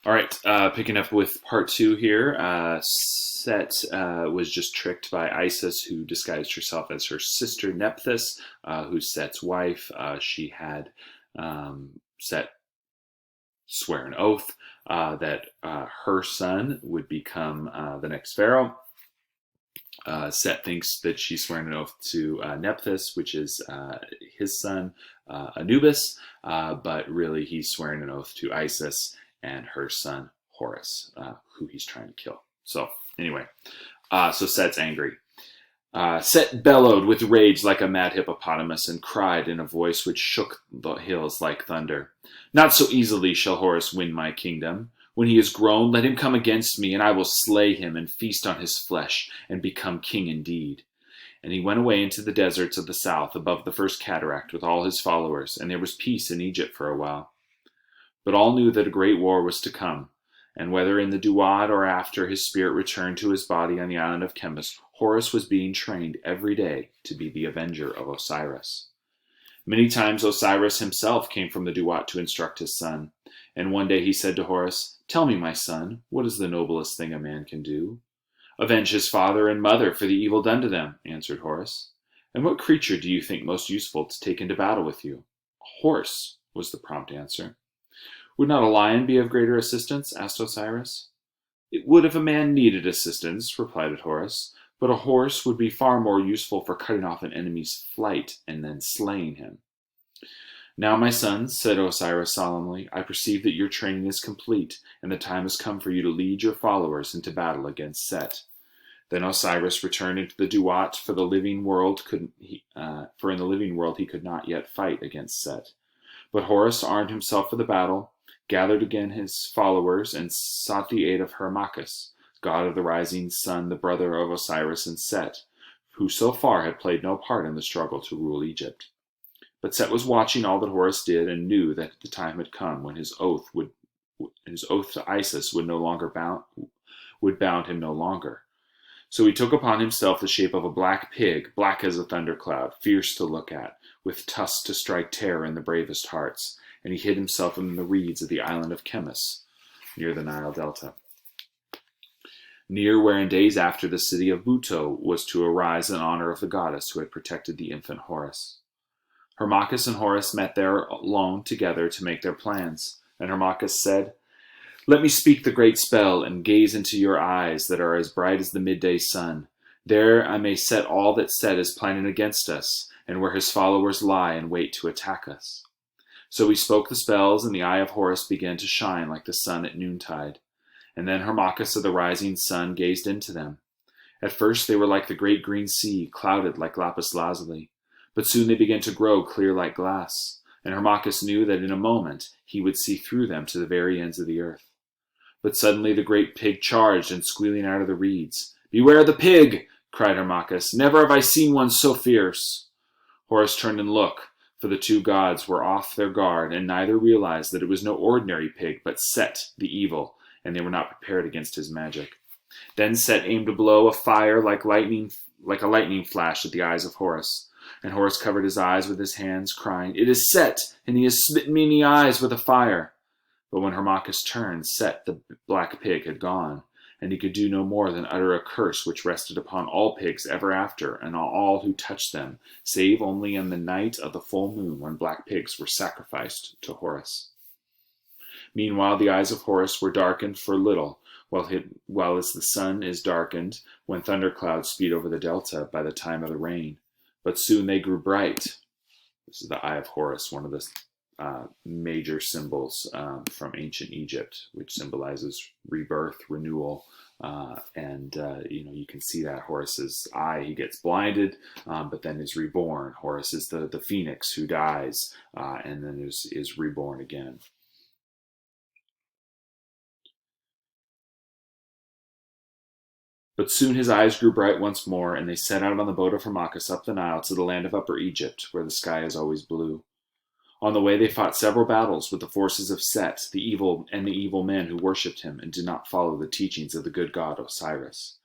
All right, picking up with part two here. Set was just tricked by Isis, who disguised herself as her sister Nephthys, who's Set's wife. She had Set swear an oath that her son would become the next pharaoh. Set thinks that she's swearing an oath to Nephthys, which is his son Anubis, but really he's swearing an oath to Isis and her son Horus, who he's trying to kill. So anyway, so Set's angry. Set bellowed with rage like a mad hippopotamus and cried in a voice which shook the hills like thunder. Not so easily shall Horus win my kingdom. When he is grown, let him come against me, and I will slay him and feast on his flesh and become king indeed. And he went away into the deserts of the south above the first cataract with all his followers, and there was peace in Egypt for a while. But all knew that a great war was to come, and whether in the Duat or after his spirit returned to his body on the island of Chemis, Horus was being trained every day to be the Avenger of Osiris. Many times Osiris himself came from the Duat to instruct his son, and one day he said to Horus, "Tell me, my son, what is the noblest thing a man can do?" "Avenge his father and mother for the evil done to them," answered Horus. "And what creature do you think most useful to take into battle with you?" "A horse," was the prompt answer. "Would not a lion be of greater assistance?" asked Osiris. "It would if a man needed assistance," replied Horus, "but a horse would be far more useful for cutting off an enemy's flight and then slaying him." "Now, my sons," said Osiris solemnly, "I perceive that your training is complete, and the time has come for you to lead your followers into battle against Set." Then Osiris returned into the Duat, for in the living world he could not yet fight against Set. But Horus armed himself for the battle, gathered again his followers, and sought the aid of Hermachus, god of the rising sun, the brother of Osiris and Set, who so far had played no part in the struggle to rule Egypt. But Set was watching all that Horus did, and knew that the time had come when his oath to Isis would bound him no longer. So he took upon himself the shape of a black pig, black as a thundercloud, fierce to look at, with tusks to strike terror in the bravest hearts, and he hid himself in the reeds of the island of Chemis, near the Nile Delta. Near where in days after the city of Buto was to arise in honor of the goddess who had protected the infant Horus. Hermachus and Horus met there alone together to make their plans, and Hermachus said, "Let me speak the great spell and gaze into your eyes that are as bright as the midday sun. There I may set all that Set is planning against us, and where his followers lie in wait to attack us." So he spoke the spells, and the eye of Horus began to shine like the sun at noontide. And then Hermachus of the rising sun gazed into them. At first they were like the great green sea, clouded like lapis lazuli. But soon they began to grow clear like glass, and Hermachus knew that in a moment he would see through them to the very ends of the earth. But suddenly the great pig charged and squealing out of the reeds. "Beware the pig!" cried Hermachus. "Never have I seen one so fierce." Horus turned and looked, for the two gods were off their guard, and neither realized that it was no ordinary pig, but Set, the evil, and they were not prepared against his magic. Then Set aimed a blow of fire like a lightning flash at the eyes of Horus. And Horus covered his eyes with his hands, crying, "It is Set, and he has smitten me in the eyes with a fire." But when Hermachus turned, Set, the black pig, had gone, and he could do no more than utter a curse which rested upon all pigs ever after, and on all who touched them, save only on the night of the full moon when black pigs were sacrificed to Horus. Meanwhile the eyes of Horus were darkened for little, while as the sun is darkened when thunderclouds speed over the delta by the time of the rain. But soon they grew bright. This is the eye of Horus, one of the major symbols from ancient Egypt, which symbolizes rebirth, renewal, and you can see that Horus's eye. He gets blinded, but then is reborn. Horus is the phoenix who dies and then is reborn again. But soon his eyes grew bright once more, and they set out on the boat of Hermachus up the Nile to the land of Upper Egypt, where the sky is always blue. On the way they fought several battles with the forces of Set, the evil men who worshipped him and did not follow the teachings of the good god Osiris.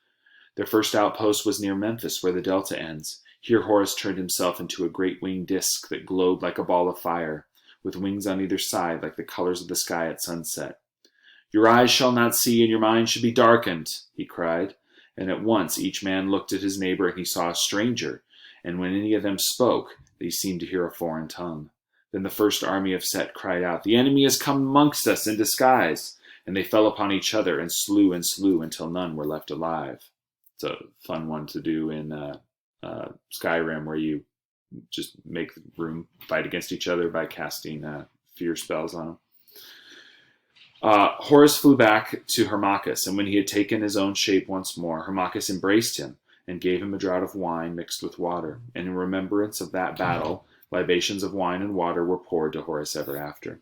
Their first outpost was near Memphis, where the delta ends. Here Horus turned himself into a great winged disk that glowed like a ball of fire, with wings on either side like the colors of the sky at sunset. Your eyes shall not see, and your mind should be darkened, he cried. And at once each man looked at his neighbor, and he saw a stranger. And when any of them spoke, they seemed to hear a foreign tongue. Then the first army of Set cried out, The enemy has come amongst us in disguise. And they fell upon each other and slew until none were left alive. It's a fun one to do in Skyrim, where you just make the room fight against each other by casting fear spells on them. Horus flew back to Hermachus, and when he had taken his own shape once more, Hermachus embraced him and gave him a draught of wine mixed with water. And in remembrance of that battle, libations of wine and water were poured to Horus ever after.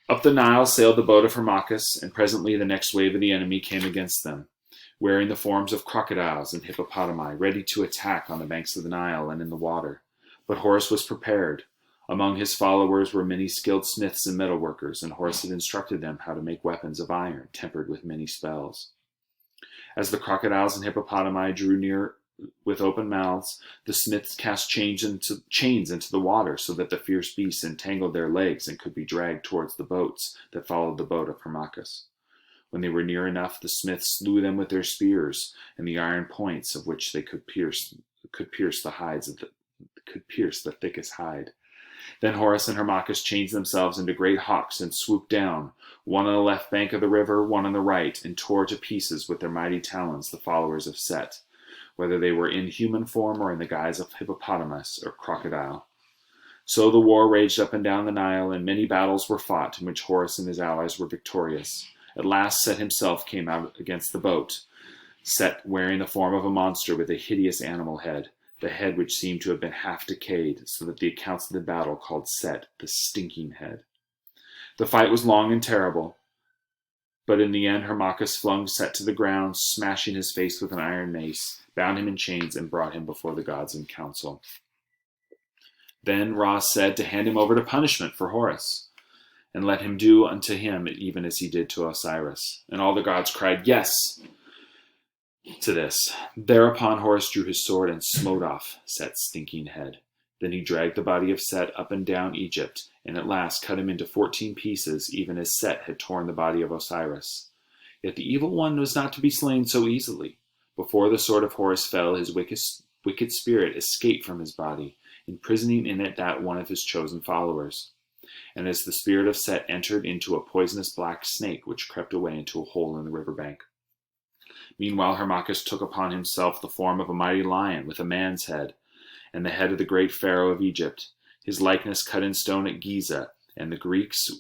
Up the Nile sailed the boat of Hermachus, and presently the next wave of the enemy came against them, wearing the forms of crocodiles and hippopotami, ready to attack on the banks of the Nile and in the water. But Horus was prepared. Among his followers were many skilled smiths and metalworkers, and Horus had instructed them how to make weapons of iron, tempered with many spells. As the crocodiles and hippopotami drew near with open mouths, the smiths cast chains into the water, so that the fierce beasts entangled their legs and could be dragged towards the boats that followed the boat of Hermachus. When they were near enough, the smiths slew them with their spears, and the iron points of which they could pierce the thickest hide. Then Horus and Hermachus changed themselves into great hawks and swooped down, one on the left bank of the river, one on the right, and tore to pieces with their mighty talons the followers of Set, whether they were in human form or in the guise of hippopotamus or crocodile. So the war raged up and down the Nile, and many battles were fought in which Horus and his allies were victorious. At last Set himself came out against the boat, Set wearing the form of a monster with a hideous animal head, the head which seemed to have been half decayed, so that the accounts of the battle called Set the stinking head. The fight was long and terrible, but in the end Hermachus flung Set to the ground, smashing his face with an iron mace, bound him in chains, and brought him before the gods in council. Then Ra said to hand him over to punishment for Horus, and let him do unto him even as he did to Osiris. And all the gods cried, Yes! To this. Thereupon Horus drew his sword and smote off Set's stinking head. Then he dragged the body of Set up and down Egypt, and at last cut him into 14 pieces, even as Set had torn the body of Osiris. Yet the evil one was not to be slain so easily. Before the sword of Horus fell, his wicked spirit escaped from his body, imprisoning in it that one of his chosen followers. And as the spirit of Set entered into a poisonous black snake, which crept away into a hole in the riverbank. Meanwhile Hermachus took upon himself the form of a mighty lion with a man's head, and the head of the great Pharaoh of Egypt, his likeness cut in stone at Giza, and the Greeks,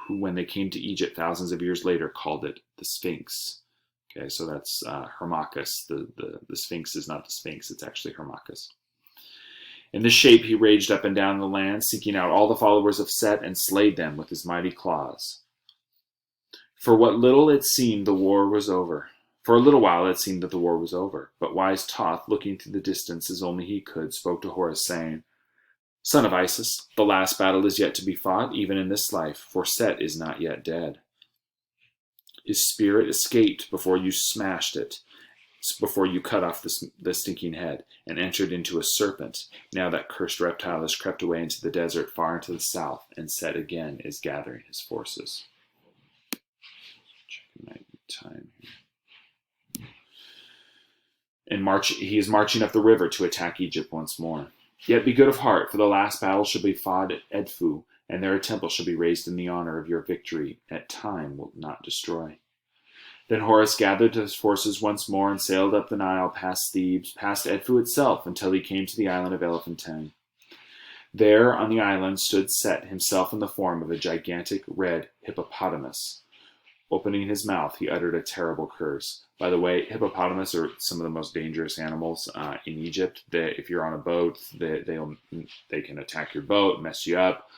who when they came to Egypt thousands of years later, called it the Sphinx. Okay, so that's Hermachus. The Sphinx is not the Sphinx, it's actually Hermachus. In this shape he raged up and down the land, seeking out all the followers of Set, and slayed them with his mighty claws. For what little it seemed the war was over. For a little while it seemed that the war was over, but wise Thoth, looking through the distance as only he could, spoke to Horus, saying, Son of Isis, the last battle is yet to be fought, even in this life, for Set is not yet dead. His spirit escaped before you smashed it, before you cut off the stinking head, and entered into a serpent. Now that cursed reptile has crept away into the desert far into the south, and Set again is gathering his forces. Checking my time here. And he is marching up the river to attack Egypt once more. Yet be good of heart, for the last battle shall be fought at Edfu, and there a temple shall be raised in the honor of your victory. At time will not destroy. Then Horus gathered his forces once more and sailed up the Nile past Thebes, past Edfu itself, until he came to the island of Elephantine. There on the island stood Set, himself in the form of a gigantic red hippopotamus. Opening his mouth, he uttered a terrible curse. By the way, hippopotamus are some of the most dangerous animals in Egypt. If you're on a boat, they can attack your boat, mess you up.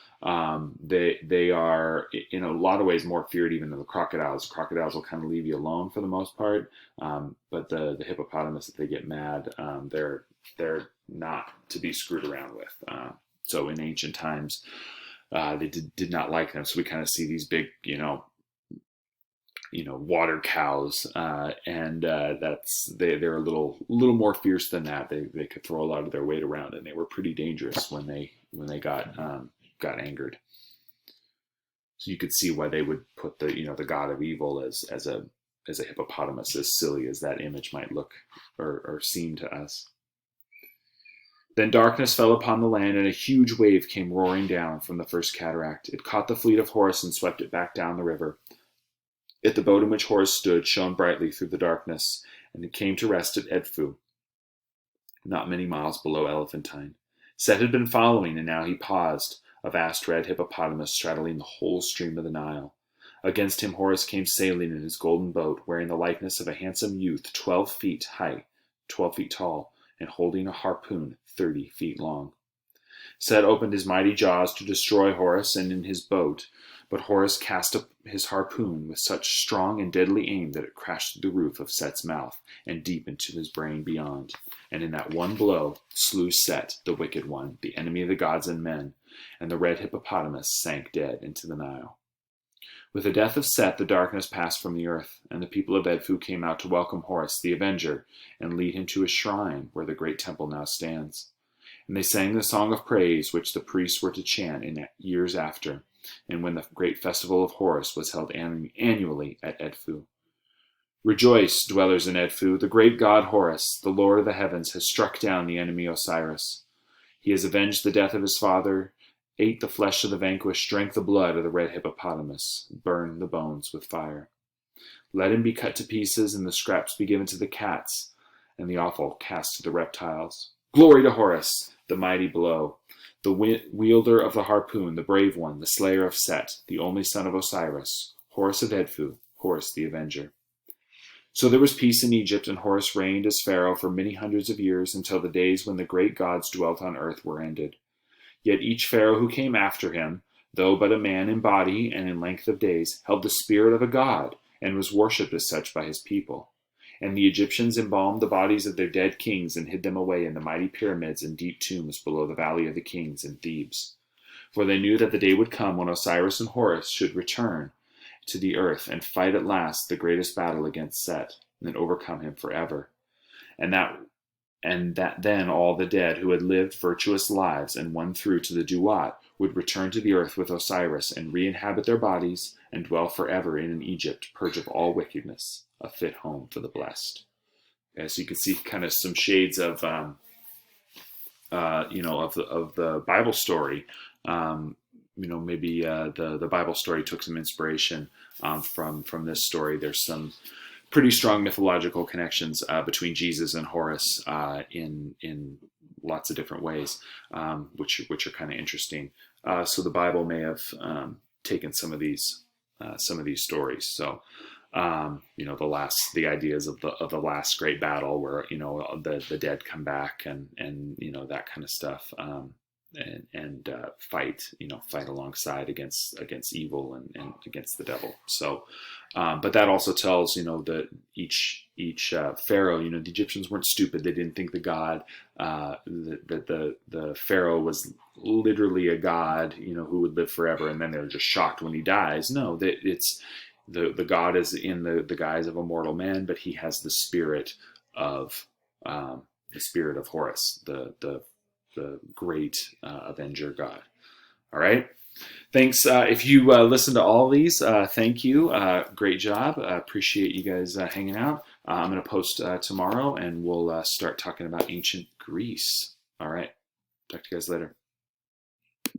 They are in a lot of ways more feared even than the crocodiles. Crocodiles will kind of leave you alone for the most part, but the hippopotamus, if they get mad, they're not to be screwed around with. So in ancient times, they did not like them. So we kind of see these big, water cows, and they're a little more fierce than that. They could throw a lot of their weight around, and they were pretty dangerous when they got angered. So you could see why they would put the the god of evil as a hippopotamus, as silly as that image might look or seem to us. Then darkness fell upon the land, and a huge wave came roaring down from the first cataract. It caught the fleet of Horus and swept it back down the river. Yet the boat in which Horus stood shone brightly through the darkness, and it came to rest at Edfu, not many miles below Elephantine. Set had been following, and now he paused, a vast red hippopotamus straddling the whole stream of the Nile. Against him Horus came sailing in his golden boat, wearing the likeness of a handsome youth 12 feet high, 12 feet tall, and holding a harpoon 30 feet long. Set opened his mighty jaws to destroy Horus and in his boat, but Horus cast up his harpoon with such strong and deadly aim that it crashed through the roof of Set's mouth and deep into his brain beyond, and in that one blow slew Set, the wicked one, the enemy of the gods and men, and the red hippopotamus sank dead into the Nile. With the death of Set, the darkness passed from the earth, and the people of Edfu came out to welcome Horus, the Avenger, and lead him to a shrine where the great temple now stands. And they sang the song of praise which the priests were to chant in years after, and when the great festival of Horus was held annually at Edfu. Rejoice, dwellers in Edfu, the great god Horus, the Lord of the heavens, has struck down the enemy Osiris. He has avenged the death of his father, ate the flesh of the vanquished, drank the blood of the red hippopotamus, burned the bones with fire. Let him be cut to pieces, and the scraps be given to the cats, and the offal cast to the reptiles. Glory to Horus, the mighty blow, the wielder of the harpoon, the brave one, the slayer of Set, the only son of Osiris, Horus of Edfu, Horus the Avenger. So there was peace in Egypt, and Horus reigned as pharaoh for many hundreds of years, until the days when the great gods dwelt on earth were ended. Yet each pharaoh who came after him, though but a man in body and in length of days, held the spirit of a god, and was worshipped as such by his people. And the Egyptians embalmed the bodies of their dead kings and hid them away in the mighty pyramids and deep tombs below the Valley of the Kings in Thebes. For they knew that the day would come when Osiris and Horus should return to the earth and fight at last the greatest battle against Set, and overcome him forever. And that then all the dead who had lived virtuous lives and won through to the Duat would return to the earth with Osiris and re-inhabit their bodies and dwell forever in an Egypt purged of all wickedness, a fit home for the blessed. As you can see, kind of some shades of of the Bible story. Maybe the Bible story took some inspiration from this story. There's some pretty strong mythological connections between Jesus and Horus in lots of different ways, which are kind of interesting. So the Bible may have taken some of these stories. So the ideas of the last great battle, where the dead come back and that kind of stuff. And fight alongside against evil and against the devil. So, but that also tells that each pharaoh, the Egyptians weren't stupid. They didn't think the god that the pharaoh was literally a god, who would live forever, and then they're just shocked when he dies. No, that it's the god is in the guise of a mortal man, but he has the spirit of Horus, the great Avenger god. All right. Thanks. If you listen to all these, thank you. Great job. Appreciate you guys hanging out. I'm going to post tomorrow, and we'll start talking about ancient Greece. All right. Talk to you guys later.